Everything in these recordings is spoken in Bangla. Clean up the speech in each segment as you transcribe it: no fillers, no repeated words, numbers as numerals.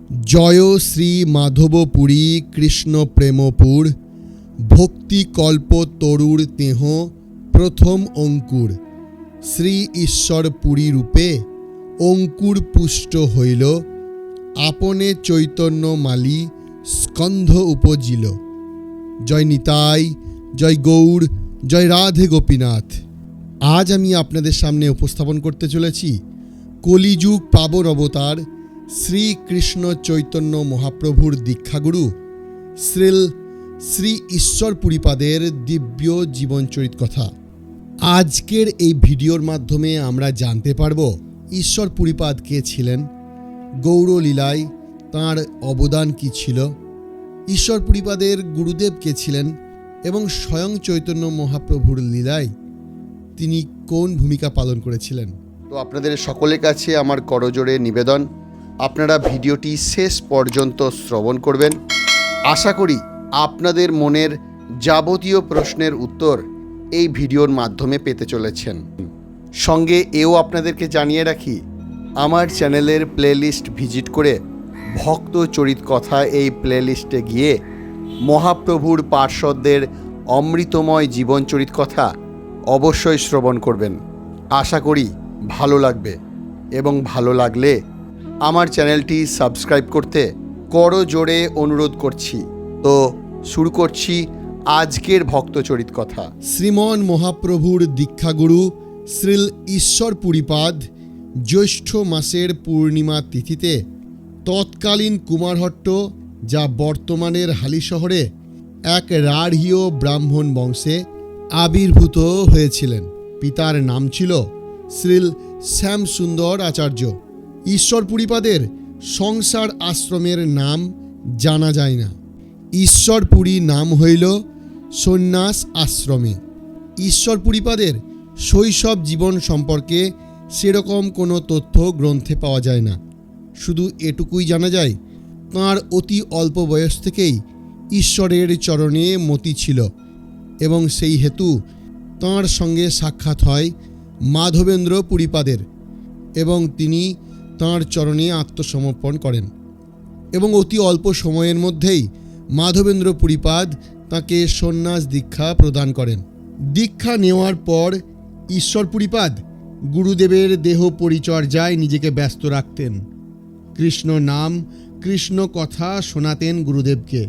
জয় শ্রী মাধবপুরী কৃষ্ণ প্রেমপুর ভক্তি কল্প তরুর তেহ প্রথম অঙ্কুর শ্রী ঈশ্বর পুরী রূপে অঙ্কুর পুষ্ট হইল আপনে চৈতন্য মালি স্কন্ধ উপজিল। জয় নিতাই, জয় গৌর, জয় রাধে গোপীনাথ। আজ আমি আপনাদের সামনে উপস্থাপন করতে চলেছি কলিযুগ পাবন অবতার শ্রীকৃষ্ণ চৈতন্য মহাপ্রভুর দীক্ষাগুরু শ্রী ঈশ্বর পুরীপাদের দিব্য জীবনচরিত কথা। আজকের এই ভিডিওর মাধ্যমে আমরা জানতে পারব ঈশ্বর পুরীপাদ কে ছিলেন, গৌরলীলায় তাঁর অবদান কী ছিল, ঈশ্বর পুরীপাদের গুরুদেব কে ছিলেন এবং স্বয়ং চৈতন্য মহাপ্রভুর লীলায় তিনি কোন ভূমিকা পালন করেছিলেন। তো আপনাদের সকলের কাছে আমার করজোড়ে নিবেদন, আপনারা ভিডিওটি শেষ পর্যন্ত শ্রবণ করবেন। আশা করি আপনাদের মনের যাবতীয় প্রশ্নের উত্তর এই ভিডিওর মাধ্যমে পেতে চলেছেন। সঙ্গে এও আপনাদেরকে জানিয়ে রাখি, আমার চ্যানেলের প্লেলিস্ট ভিজিট করে ভক্ত চরিত কথা এই প্লেলিস্টে গিয়ে মহাপ্রভুর পার্ষদদের অমৃতময় জীবনচরিত কথা অবশ্যই শ্রবণ করবেন। আশা করি ভালো লাগবে এবং ভালো লাগলে আমার চ্যানেলটি সাবস্ক্রাইব করতে করজোড়ে অনুরোধ করছি। তো শুরু করছি আজকের ভক্তচরিত কথা। শ্রীমন মহাপ্রভুর দীক্ষাগুরু শ্রী ঈশ্বর পুরীপাদ জ্যৈষ্ঠ মাসের পূর্ণিমা তিথিতে তৎকালীন কুমারহট্ট, যা বর্তমানের হালি শহরে, এক রাঢ়ীয় ব্রাহ্মণ বংশে আবির্ভূত হয়েছিলেন। পিতার নাম ছিল শ্রী শ্যামসুন্দর আচার্য। ঈশ্বর পুরীপাদের সংসার আশ্রমের নাম জানা যায় না। ঈশ্বরপুরী নাম হইল সন্ন্যাস আশ্রমে। ঈশ্বর পুরীপাদের শৈশব জীবন সম্পর্কে সেরকম কোনো তথ্য গ্রন্থে পাওয়া যায় না। শুধু এটুকুই জানা যায়, তাঁর অতি অল্প বয়স থেকেই ঈশ্বরের চরণে মতি ছিল এবং সেই হেতু তাঁর সঙ্গে সাক্ষাৎ হয় মাধবেন্দ্র পুরীপাদের এবং তিনি তাঁর চরণে আত্মসমর্পণ করেন এবং অতি অল্প সময়ের মধ্যেই মাধবেন্দ্র পুরীপাদ তাঁকে সন্ন্যাস দীক্ষা প্রদান করেন। দীক্ষা নেওয়ার পর ঈশ্বর পুরীপাদ গুরুদেবের দেহ পরিচর্যায় নিজেকে ব্যস্ত রাখতেন। কৃষ্ণ নাম, কৃষ্ণ কথা শোনাতেন গুরুদেবকে।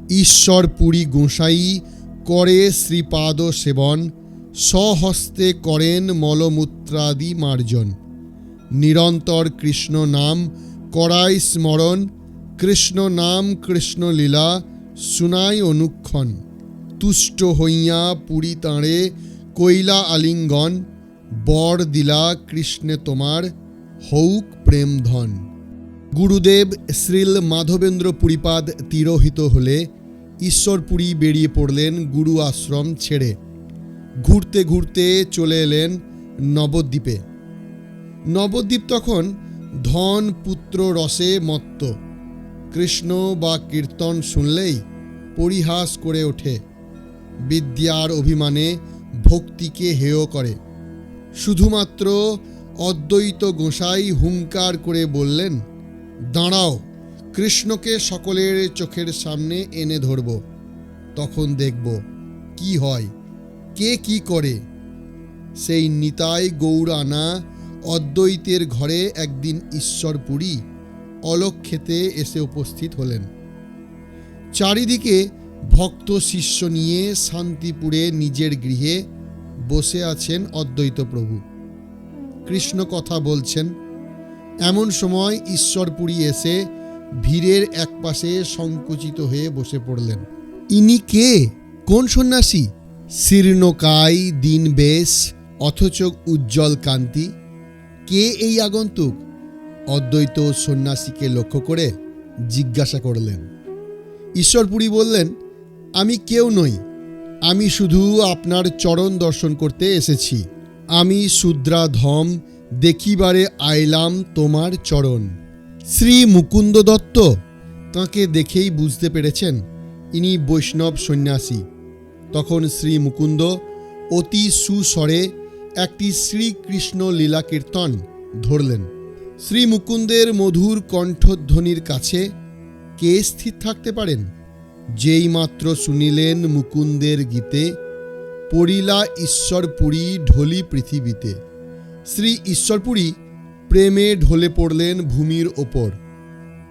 ঈশ্বর পুরী গোসাই করে শ্রীপাদ সেবন, স্বহস্তে করেন মলমূত্রাদি মার্জন। নিরন্তর কৃষ্ণ নাম করাই স্মরণ, কৃষ্ণ নাম কৃষ্ণ লীলা শুনাই অনুক্ষণ। তুষ্ট হইয়া পুরী তাঁরে কৈলা আলিঙ্গন, বর দিলা কৃষ্ণে তোমার হৌক প্রেম ধন। গুরুদেব শ্রী মাধবেন্দ্র পুরীপাদ তিরোহিত হলে ঈশ্বরপুরী বেরিয়ে পড়লেন গুরু আশ্রম ছেড়ে। ঘুরতে ঘুরতে চলে এলেন নবদ্বীপে। নবদ্বীপ তখন ধন পুত্র রসে মত্ত। কৃষ্ণ বা কীর্তন শুনলেই পরিহাস করে ওঠে, বিদ্যার অভিমানে ভক্তিকে হেয় করে। শুধুমাত্র অদ্বৈত গোসাই হুঙ্কার করে বললেন, দাঁড়াও, কৃষ্ণকে সকলের চোখের সামনে এনে ধরব, তখন দেখব কি হয়, কে কি করে। সেই নিতাই গৌর আনা অদ্বৈতের ঘরে একদিন ঈশ্বরপুরী অলক্ষেতে এসে উপস্থিত হলেন। চারিদিকে ভক্ত শিষ্য নিয়ে শান্তিপুরে নিজের গৃহে বসে আছেন অদ্বৈত প্রভু। কৃষ্ণ কথা বলছেন। এমন সময় ঈশ্বরপুরী এসে ভিড়ের একপাশে সংকুচিত হয়ে বসে পড়লেন। ইনি কে? কোন সন্ন্যাসী? শীর্ণকায়, দিন বেশ, অথচ উজ্জ্বল কান্তি। কে এই আগন্তুক? অদ্বৈত সন্ন্যাসীকে লক্ষ্য করে জিজ্ঞাসা করলেন। ঈশ্বরপুরী বললেন, আমি কেউ নই, আমি শুধু আপনার চরণ দর্শন করতে এসেছি। আমি শূদ্রাধম, দেখিবারে আইলাম তোমার চরণ। শ্রী মুকুন্দ দত্ত তাঁকে দেখেই বুঝতে পেরেছেন ইনি বৈষ্ণব সন্ন্যাসী। তখন শ্রী মুকুন্দ অতি সুস্বরে একটি শ্রীকৃষ্ণ লীলা কীর্তন ধরলেন। শ্রী মুকুন্দের মধুর কণ্ঠধ্বনির কাছে কে স্থির থাকতে পারেন? যেই মাত্র শুনিলেন মুকুন্দের গীতে, পড়িলা ঈশ্বরপুরী ঢলি পৃথিবীতে। শ্রী ঈশ্বরপুরী প্রেমে ঢলে পড়লেন ভূমির ওপর।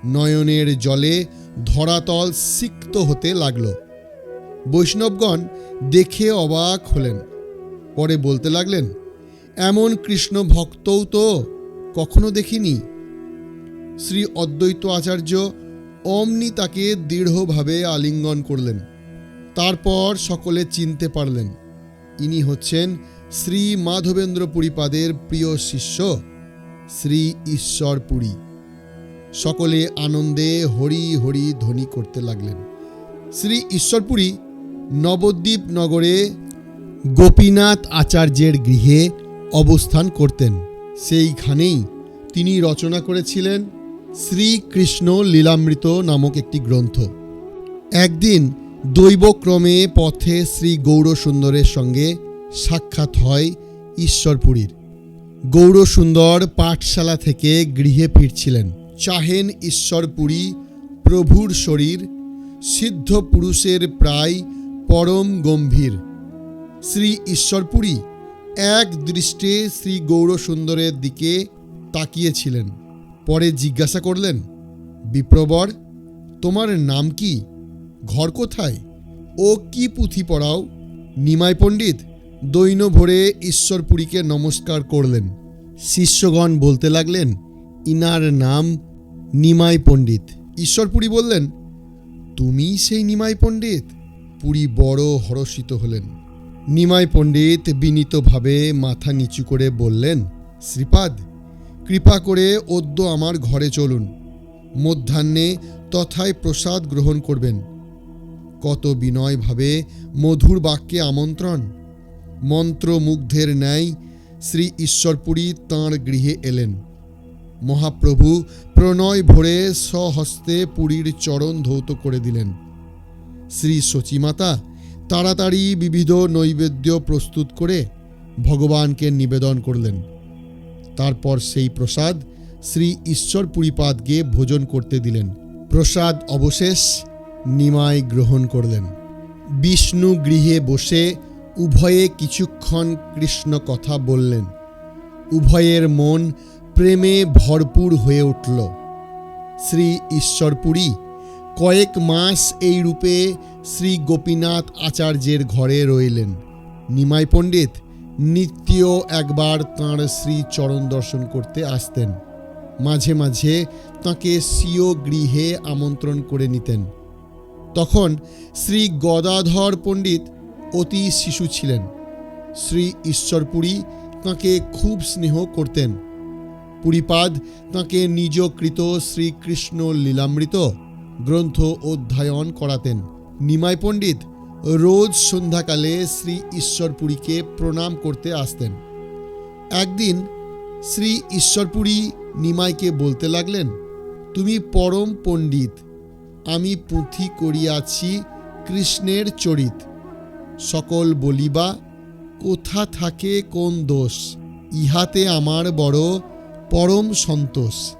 নয়নের জলে ধরাতল সিক্ত হতে লাগল। বৈষ্ণবগণ দেখে অবাক হলেন। পরে বলতে লাগলেন, এমন কৃষ্ণ ভক্তও তো কখনো দেখিনি। শ্রী অদ্বৈত আচার্য অমনি তাকে দৃঢ়ভাবে আলিঙ্গন করলেন। তারপর সকলে চিনতে পারলেন, ইনি হচ্ছেন শ্রী মাধবেন্দ্র পুরীপাদের প্রিয় শিষ্য শ্রী ঈশ্বরপুরী। সকলে আনন্দে হরি হরি ধ্বনি করতে লাগলেন। শ্রী ঈশ্বরপুরী নবদ্বীপ নগরে গোপীনাথ আচার্যের গৃহে অবস্থান করতেন। সেইখানেই তিনি রচনা করেছিলেন শ্রীকৃষ্ণ লীলামৃত নামক একটি গ্রন্থ। একদিন দৈবক্রমে পথে শ্রী গৌরসুন্দরের সঙ্গে সাক্ষাৎ হয় ঈশ্বরপুরীর। গৌরসুন্দর পাঠশালা থেকে গৃহে ফিরছিলেন। চাহেন ঈশ্বরপুরী প্রভুর শরীর, সিদ্ধ পুরুষের প্রায় পরম গম্ভীর। শ্রী ঈশ্বরপুরী এক দৃষ্টে শ্রী গৌরসুন্দরের দিকে তাকিয়েছিলেন। পরে জিজ্ঞাসা করলেন, বিপ্রবর, তোমার নাম কি? ঘর কোথায়? ও কি পুঁথি পড়াও? নিমাই পণ্ডিত দৈন ভরে ঈশ্বরপুরীকে নমস্কার করলেন। শিষ্যগণ বলতে লাগলেন, ইনার নাম নিমাই পণ্ডিত। ঈশ্বরপুরী বললেন, তুমি সেই নিমাই পণ্ডিত? পুরী বড় হর্ষিত হলেন। নিমাই পণ্ডিত বিনীতভাবে মাথা নিচু করে বললেন, শ্রীপাদ, কৃপা করে অদ্য আমার ঘরে চলুন। মধ্যাহ্নে তথায় প্রসাদ গ্রহণ করবেন। কত বিনয়ভাবে মধুর বাক্যে আমন্ত্রণ। মন্ত্রমুগ্ধের ন্যায় শ্রী ঈশ্বরপুরী তাঁর গৃহে এলেন। মহাপ্রভু প্রণয় ভরে স্বহস্তে পুরীর চরণ ধৌত করে দিলেন। শ্রী সচিমাতা তাড়াতাড়ি বিবিধ নৈবেদ্য প্রস্তুত করে ভগবানকে নিবেদন করলেন। তারপর সেই প্রসাদ শ্রী ঈশ্বরপুরীপাদকে ভোজন করতে দিলেন। প্রসাদ অবশেষ নিমাই গ্রহণ করলেন। বিষ্ণু গৃহে বসে উভয়ে কিছুক্ষণ কৃষ্ণ কথা বললেন। উভয়ের মন প্রেমে ভরপুর হয়ে উঠল। শ্রী ঈশ্বরপুরী কয়েক মাস এই রূপে শ্রী গোপীনাথ আচার্যের ঘরে রইলেন। নিমাই পণ্ডিত নিত্য একবার তাঁর শ্রী চরণ দর্শন করতে আসতেন। মাঝে মাঝে তাঁকে স্বীয় গৃহে আমন্ত্রণ করে নিতেন। তখন শ্রী গদাধর পণ্ডিত অতি শিশু ছিলেন। শ্রী ঈশ্বরপুরী তাঁকে খুব স্নেহ করতেন। পুরীপাদ তাঁকে নিজকৃত শ্রীকৃষ্ণ লীলামৃত গ্রন্থ অধ্যয়ন করাতেন। নিমাই পণ্ডিত রোজ সন্ধ্যাকালে শ্রী ঈশ্বরপুরীকে প্রণাম করতে আসতেন। একদিন শ্রী ঈশ্বরপুরী নিমাইকে বলতে লাগলেন, তুমি পরম পণ্ডিত, আমি পুঁথি করিয়াছি কৃষ্ণের চরিত। সকল বলিবা কোথা থাকে কোন দোষ, ইহাতে আমার বড় পরম সন্তোষ।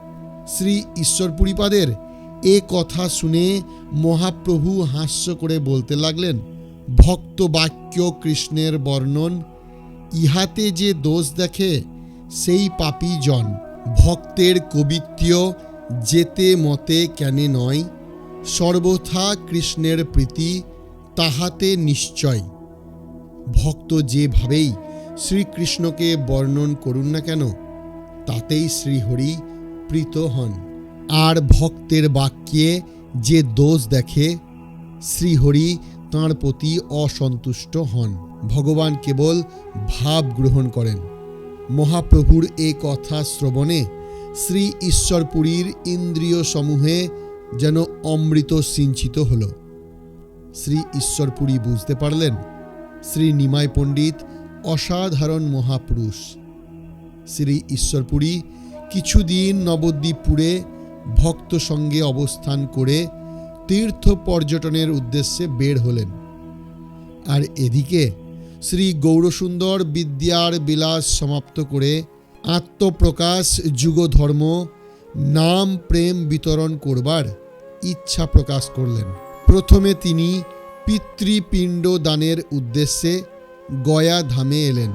শ্রী ঈশ্বরপুরীপাদের এ কথা শুনে মহাপ্রভু হাস্য করে বলতে লাগলেন, ভক্ত বাক্য কৃষ্ণের বর্ণন, ইহাতে যে দোষ দেখে সেই পাপী জন। ভক্তের কবিত্ব যেতে মতে কেনে নয়, সর্বথা কৃষ্ণের প্রীতি তাহাতে নিশ্চয়। ভক্ত যেভাবেই শ্রীকৃষ্ণকে বর্ণন করুন না কেন, তাতেই শ্রীহরি প্রীত হন। আর ভক্তের বাক্যে যে দোষ দেখে, শ্রীহরি তাঁর প্রতি অসন্তুষ্ট হন। ভগবান কেবল ভাব গ্রহণ করেন। মহাপ্রভুর এ কথা শ্রবণে শ্রী ঈশ্বরপুরীর ইন্দ্রিয় সমূহে যেন অমৃত সিঞ্চিত হল। শ্রী ঈশ্বরপুরী বুঝতে পারলেন শ্রী নিমাই পণ্ডিত অসাধারণ মহাপুরুষ। শ্রী ঈশ্বরপুরী কিছুদিন নবদ্বীপপুরে ভক্ত সঙ্গে অবস্থান করে তীর্থ পর্যটনের উদ্দেশ্যে বের হলেন। আর এদিকে শ্রী গৌরসুন্দর বিদ্যার বিলাস সমাপ্ত করে আত্মপ্রকাশ যুগধর্ম নাম প্রেম বিতরণ করবার ইচ্ছা প্রকাশ করলেন। প্রথমে তিনি পিতৃপিণ্ড দানের উদ্দেশ্যে গয়া ধামে এলেন।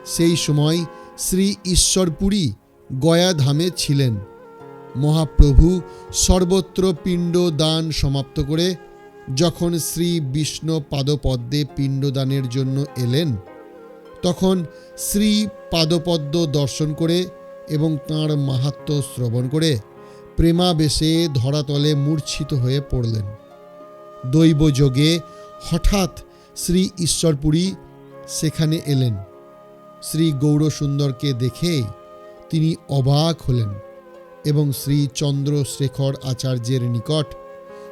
সেই সময় শ্রী ঈশ্বরপুরী গয়া ধামে ছিলেন। মহাপ্রভু সর্বত্র পিণ্ড দান সমাপ্ত করে যখন শ্রী বিষ্ণু পাদপদ্মে পিণ্ডদানের জন্য এলেন, তখন শ্রী পাদপদ্ম দর্শন করে এবং তাঁর মাহাত্ম্য শ্রবণ করে প্রেমাবেশে ধরাতলে মূর্ছিত হয়ে পড়লেন। দৈবযোগে হঠাৎ শ্রী ঈশ্বরপুরী সেখানে এলেন। শ্রী গৌরসুন্দরকে দেখে তিনি অবাক হলেন এবং শ্রী চন্দ্রশেখর আচার্যের নিকট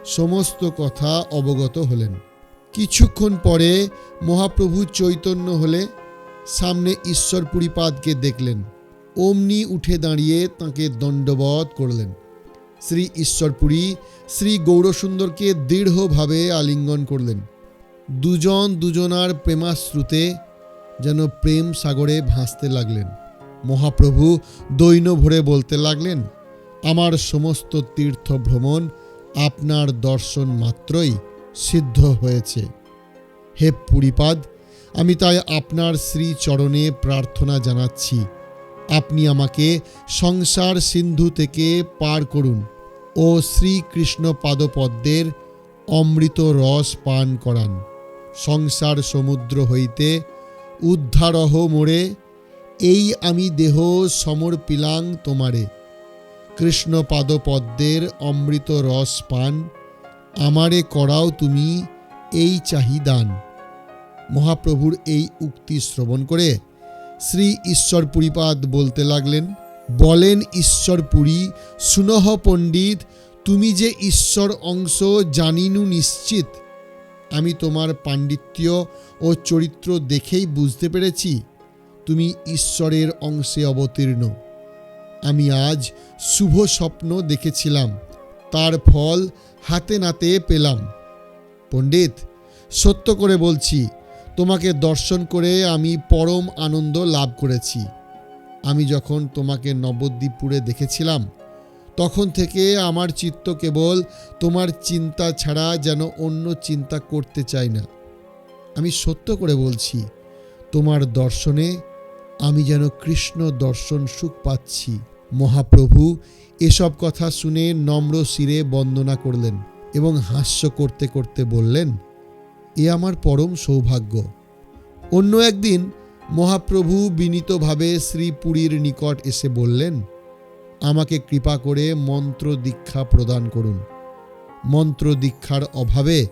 সমস্ত কথা অবগত হলেন। কিছুক্ষণ পরে মহাপ্রভু চৈতন্য হলে সামনে ঈশ্বরপুরীপাদকে দেখলেন। অমনি উঠে দাঁড়িয়ে তাঁকে দণ্ডবৎ করলেন। শ্রী ঈশ্বরপুরী শ্রী গৌরসুন্দরকে দৃঢ়ভাবে আলিঙ্গন করলেন। দুজন দুজনার প্রেমাশ্রুতে যেন প্রেম সাগরে ভাসতে লাগলেন। মহাপ্রভু দৈন্য ভরে বলতে লাগলেন, আমার সমস্ত তীর্থ ভ্রমণ আপনার দর্শন মাত্রই সিদ্ধ হয়েছে। হে পুরীপাদ, আমি তাই আপনার শ্রীচরণে প্রার্থনা জানাচ্ছি, আপনি আমাকে সংসার সিন্ধু থেকে পার করুন ও শ্রীকৃষ্ণ পাদপদ্মের অমৃত রস পান করান। সংসার সমুদ্র হইতে উদ্ধারহ মোরে, এই আমি দেহ সমর্পিলাং তোমারে। কৃষ্ণ পাদপদ্মের অমৃত রস পান আমারে করাও তুমি, এই চাহি দান। মহাপ্রভুর এই উক্তি শ্রবণ করে শ্রী ঈশ্বরপুরীপাদ বলতে লাগলেন, বলেন ঈশ্বরপুরী, সুনহ পণ্ডিত, তুমি যে ঈশ্বর অংশ জানিনু নিশ্চিত। আমি তোমার পাণ্ডিত্য ও চরিত্র দেখেই বুঝতে পেরেছি তুমি ঈশ্বরের অংশে অবতীর্ণ। আমি আজ শুভ স্বপ্ন দেখেছিলাম, তার ফল হাতে নাতে পেলাম। পণ্ডিত, সত্য করে বলছি, তোমাকে দর্শন করে আমি পরম আনন্দ লাভ করেছি। আমি যখন তোমাকে নবদ্বীপপুরে দেখেছিলাম, তখন থেকে আমার চিত্ত কেবল তোমার চিন্তা ছাড়া যেন অন্য চিন্তা করতে চাই না। আমি সত্য করে বলছি, তোমার দর্শনে আমি যেন কৃষ্ণ দর্শন সুখ পাচ্ছি। মহাপ্রভু এসব কথা শুনে নম্র শিরে বন্দনা করলেন এবং হাস্য করতে করতে বললেন, এ আমার পরম সৌভাগ্য। অন্য একদিন মহাপ্রভু বিনীতভাবে শ্রীপুরীর নিকট এসে বললেন, আমাকে কৃপা করে মন্ত্র দীক্ষা প্রদান করুন। মন্ত্র দীক্ষার অভাবে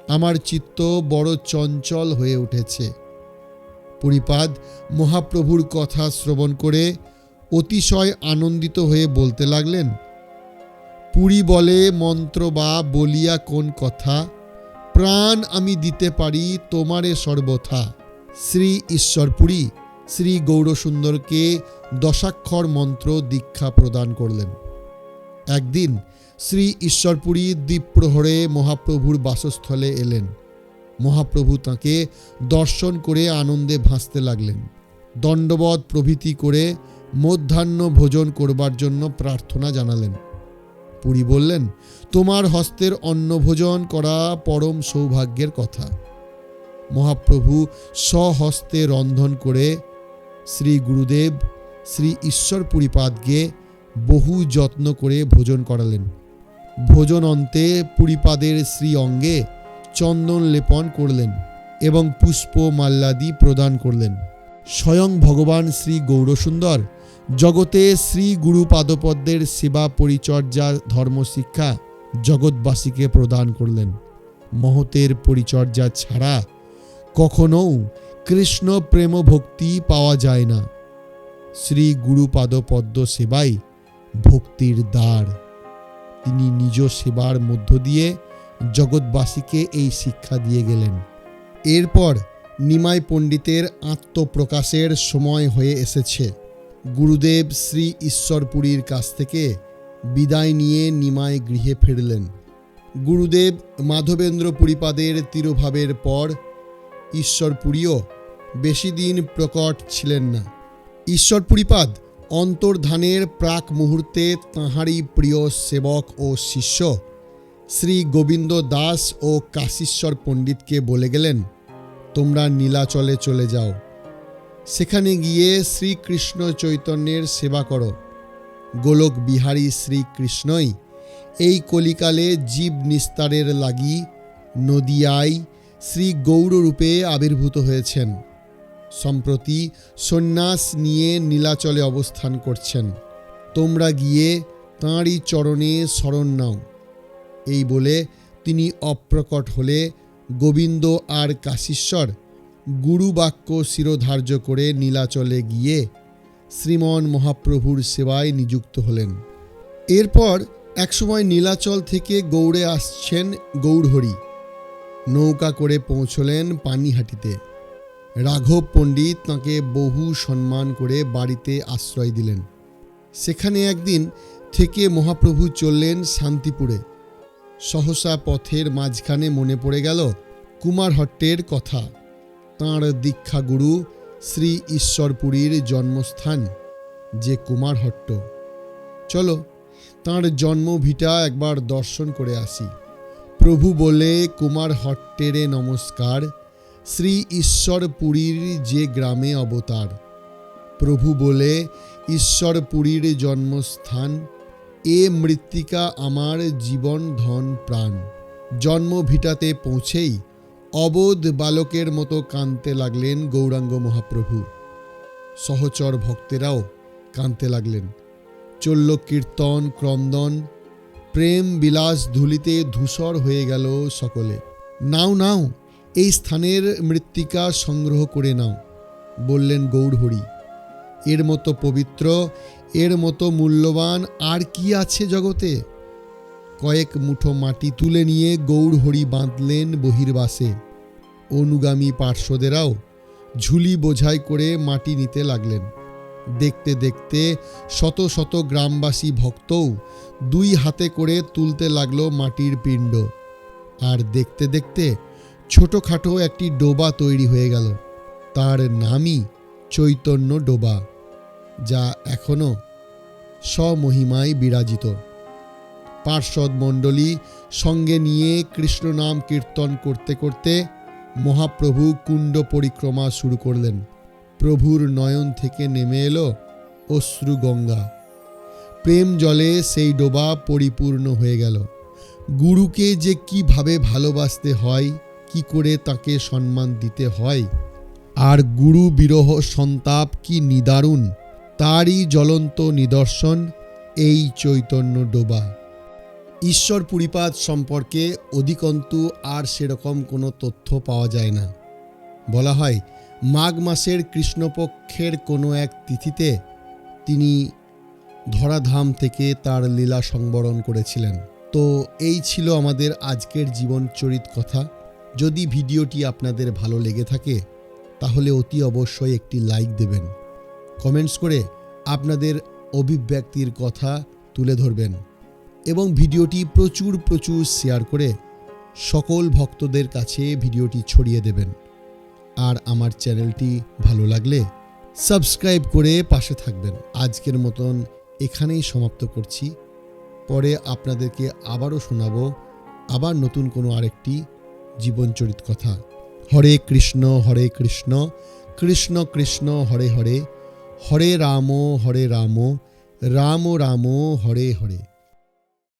আমার চিত্ত বড় চঞ্চল হয়ে উঠেছে। পুরীপাদ মহাপ্রভুর কথা শ্রবণ করে অতিশয় আনন্দিত হয়ে বলতে লাগলেন, পুরী বলে মন্ত্র বা বলিয়া কোন কথা, প্রাণ আমি দিতে পারি তোমারে সর্বথা। শ্রী ঈশ্বরপুরী শ্রী গৌরসুন্দরকে দশাক্ষর মন্ত্র দীক্ষা প্রদান করলেন। একদিন শ্রী ঈশ্বরপুরী দ্বীপ্রহরে মহাপ্রভুর বাসস্থলে এলেন। মহাপ্রভু তাঁকে দর্শন করে আনন্দে ভাসতে লাগলেন। দণ্ডবৎ প্রভৃতি করে মধ্যাহ্ন ভোজন করবার জন্য প্রার্থনা জানালেন। পুরী বললেন, তোমার হস্তের অন্নভোজন করা পরম সৌভাগ্যের কথা। মহাপ্রভু স্বহস্তে রন্ধন করে শ্রী গুরুদেব শ্রী ঈশ্বরপুরীপাদকে বহু যত্ন করে ভোজন করালেন। ভোজন অন্তে পুরীপাদের শ্রী অঙ্গে চন্দন লেপন করলেন এবং পুষ্প মাল্যাদি প্রদান করলেন। স্বয়ং ভগবান শ্রী গৌরসুন্দর জগতে শ্রী গুরু পাদপদ্মের সেবা পরিচর্যা ধর্মশিক্ষা জগৎবাসীকে প্রদান করলেন। মহতের পরিচর্যা ছাড়া কখনও কৃষ্ণ প্রেম ভক্তি পাওয়া যায় না। শ্রী গুরু পাদপদ্ম সেবাই ভক্তির দ্বার। তিনি নিজ সেবার মধ্য দিয়ে জগৎবাসীকে এই শিক্ষা দিয়ে গেলেন। এরপর নিমাই পণ্ডিতের আত্মপ্রকাশের সময় হয়ে এসেছে। গুরুদেব শ্রী ঈশ্বরপুরীর কাছ থেকে বিদায় নিয়ে নিমাই গৃহে ফিরলেন। গুরুদেব মাধবেন্দ্র পুরীপাদের তিরোভাবের পর ঈশ্বরপুরীও বেশি দিন প্রকট ছিলেন না। ঈশ্বরপুরীপাদ অন্তর্ধানের প্রাক মুহূর্তে তাঁহারই প্রিয় সেবক ও শিষ্য শ্রী গোবিন্দ দাস ও কাশীশ্বর পণ্ডিতকে বলে গেলেন, তোমরা নীলাচলে চলে যাও, সেখানে গিয়ে শ্রীকৃষ্ণ চৈতন্যের সেবা করো। গোলক বিহারী শ্রীকৃষ্ণই এই কলিকালে জীব নিস্তারের লাগি নদিয়ায় শ্রী গৌররূপে আবির্ভূত হয়েছেন। সম্প্রতি সন্ন্যাস নিয়ে নীলাচলে অবস্থান করছেন। তোমরা গিয়ে তাঁরই চরণে শরণ নাও। এই বলে তিনি অপ্রকট হলে গোবিন্দ আর কাশীশ্বর গুরুবাক্য শিরোধার্য করে নীলাচলে গিয়ে শ্রীমন মহাপ্রভুর সেবায় নিযুক্ত হলেন। এরপর একসময় নীলাচল থেকে গৌড়ে আসছেন গৌরহরি। নৌকা করে পৌঁছলেন পানিহাটিতে। রাঘব পণ্ডিত তাঁকে বহু সম্মান করে বাড়িতে আশ্রয় দিলেন। সেখানে একদিন থেকে মহাপ্রভু চললেন শান্তিপুরে। সহসা পথের মাঝখানে মনে পড়ে গেল কুমারহট্টের কথা। তাঁর দীক্ষাগুরু শ্রী ঈশ্বরপুরীর জন্মস্থান যে কুমারহট্ট। চলো তাঁর জন্মভিটা একবার দর্শন করে আসি। প্রভু বলে, কুমারহট্টেরে নমস্কার, শ্রী ঈশ্বরপুরীর যে গ্রামে অবতার। প্রভু বলে, ঈশ্বরপুরীর জন্মস্থান, এ মৃত্তিকা আমার জীবন ধন প্রাণ। জন্মভিটাতে পৌঁছেই অবোধ বালকের মতো কাঁদতে লাগলেন গৌরাঙ্গ মহাপ্রভু। সহচর ভক্তেরাও কাঁদতে লাগলেন। চলল কীর্তন ক্রন্দন, প্রেম বিলাস ধুলিতে ধূসর হয়ে গেল সকলে। নাও নাও, এই স্থানের মৃত্তিকা সংগ্রহ করে নাও, বললেন গৌরহরি। এর মতো পবিত্র, এর মতো মূল্যবান আর কি আছে জগতে? কয়েক মুঠো মাটি তুলে নিয়ে গৌরহরি বাঁধলেন বহির্বাসে। অনুগামী পার্শ্বদেরাও ঝুলি বোঝাই করে মাটি নিতে লাগলেন। দেখতে দেখতে শত শত গ্রামবাসী ভক্তও দুই হাতে করে তুলতে লাগলো মাটির পিণ্ড। আর দেখতে দেখতে ছোটোখাটো একটি ডোবা তৈরি হয়ে গেল। তার নামই চৈতন্য ডোবা, যা এখনও স্বমহিমায় বিরাজিত। পার্ষদ মণ্ডলী সঙ্গে নিয়ে কৃষ্ণ নাম কীর্তন করতে করতে মহাপ্রভু কুণ্ড পরিক্রমা শুরু করলেন। প্রভুর নয়ন থেকে নেমে এলো অশ্রু গঙ্গা। প্রেম জলে সেই ডোবা পরিপূর্ণ হয়ে গেল। গুরুকে যে কিভাবে ভালোবাসতে হয়, কি করে তাকে সম্মান দিতে হয়, আর গুরু বিরহ সন্তাপ কি নিদারুণ, তারই জ্বলন্ত নিদর্শন এই চৈতন্য ডোবা। ঈশ্বরপুরীপাদ সম্পর্কে অধিকন্তু আর সেরকম কোনো তথ্য পাওয়া যায় না। বলা হয় মাঘ মাসের কৃষ্ণপক্ষের কোনো এক তিথিতে তিনি ধরাধাম থেকে তার লীলা সংবরণ করেছিলেন। তো এই ছিল আমাদের আজকের জীবনচরিত কথা। যদি ভিডিওটি আপনাদের ভালো লেগে থাকে তাহলে অতি অবশ্যই একটি লাইক দেবেন, কমেন্টস করে আপনাদের অভিব্যক্তির কথা তুলে ধরবেন এবং ভিডিওটি প্রচুর শেয়ার করে সকল ভক্তদের কাছে ভিডিওটি ছড়িয়ে দেবেন। আর আমার চ্যানেলটি ভালো লাগলে সাবস্ক্রাইব করে পাশে থাকবেন। আজকের মতন এখানেই সমাপ্ত করছি। পরে আপনাদেরকে আবারও শোনাবো আবার নতুন কোনো আরেকটি জীবনচরিত কথা। হরে কৃষ্ণ কৃষ্ণ কৃষ্ণ হরে হরে, হরে রাম রাম রাম হরে হরে।